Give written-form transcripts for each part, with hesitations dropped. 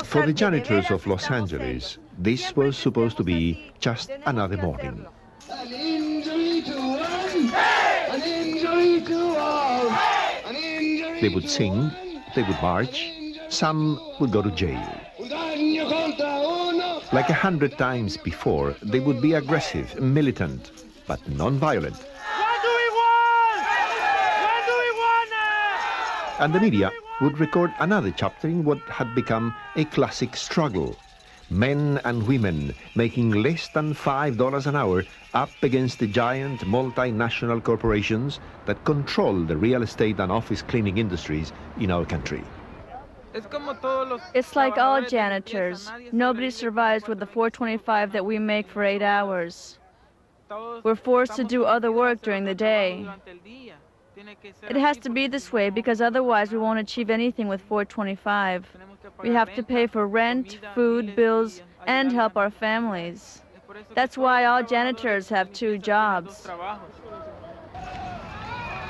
For the janitors of Los Angeles, this was supposed to be just another morning. An injury to one, an injury to all, an injury They would sing, they would march, some would go to jail. Like 100 times before, they would be aggressive, militant, but non-violent. What do we want? What do we want? And the media would record another chapter in what had become a classic struggle. Men and women making less than $5 an hour up against the giant multinational corporations that control the real estate and office cleaning industries in our country. It's like all janitors. Nobody survives with the $4.25 that we make for 8 hours. We're forced to do other work during the day. It has to be this way because otherwise we won't achieve anything with $4.25. We have to pay for rent, food, bills, and help our families. That's why all janitors have 2 jobs.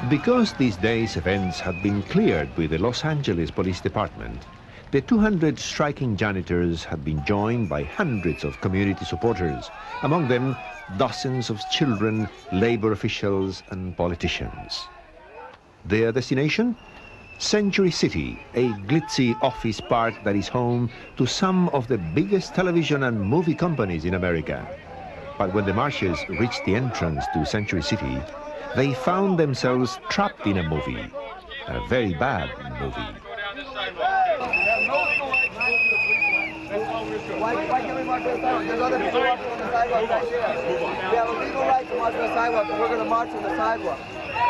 Because these days' events had been cleared with the Los Angeles Police Department, the 200 striking janitors had been joined by hundreds of community supporters, among them dozens of children, labor officials, and politicians. Their destination? Century City, a glitzy office park that is home to some of the biggest television and movie companies in America. But when the marchers reached the entrance to Century City, they found themselves trapped in a movie, a very bad movie. Why can't we march on the sidewalk? There's other people marching on the sidewalk right there. We have a legal right to march on the sidewalk, and we're going to march on the sidewalk.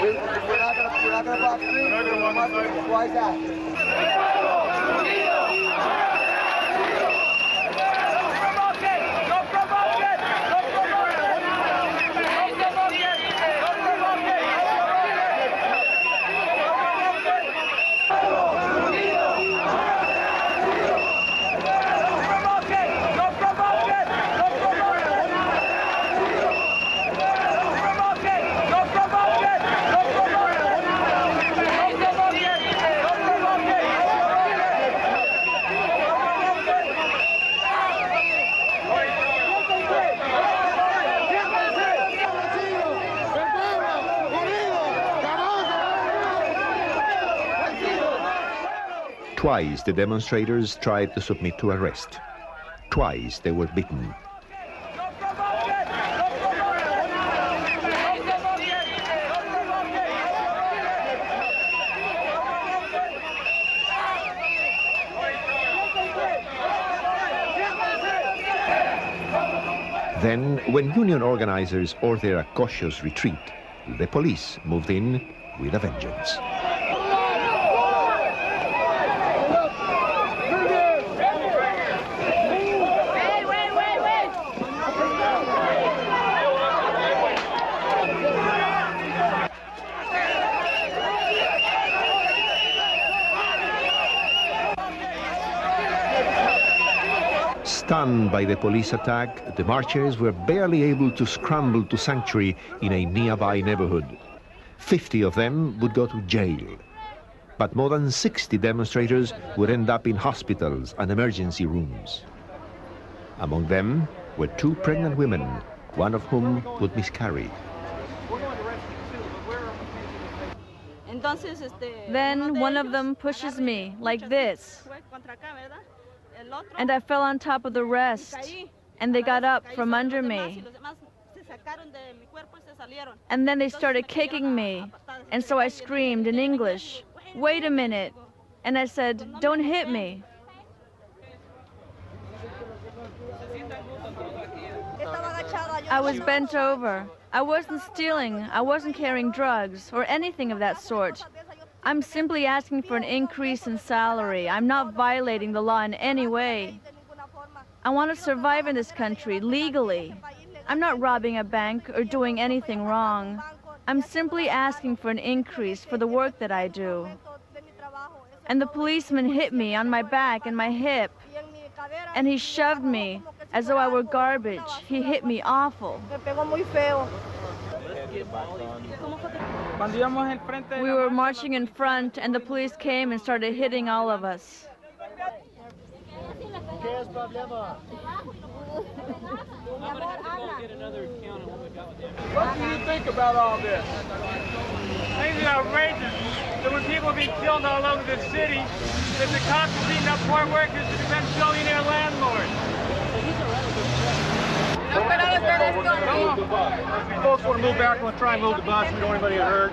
We're not going to block streets. We're going to march. Why is that? Twice the demonstrators tried to submit to arrest. Twice they were beaten. Then, when union organizers ordered a cautious retreat, the police moved in with a vengeance. Stunned by the police attack, the marchers were barely able to scramble to Sanctuary in a nearby neighborhood. 50 of them would go to jail. But more than 60 demonstrators would end up in hospitals and emergency rooms. Among them were 2 pregnant women, one of whom would miscarry. Then one of them pushes me like this. And I fell on top of the rest, and they got up from under me. And then they started kicking me, and so I screamed in English, "Wait a minute," and I said, "Don't hit me." I was bent over. I wasn't stealing, I wasn't carrying drugs, or anything of that sort. I'm simply asking for an increase in salary. I'm not violating the law in any way. I want to survive in this country legally. I'm not robbing a bank or doing anything wrong. I'm simply asking for an increase for the work that I do. And the policeman hit me on my back and my hip. And he shoved me as though I were garbage. He hit me awful. We were marching in front, and the police came and started hitting all of us. What do you think about all this? I think it's outrageous that when people are being killed all over the city, that the cops are beating up poor workers to defend billionaire landlords. Folks want to move back, want to try and move the bus. We don't want anybody hurt.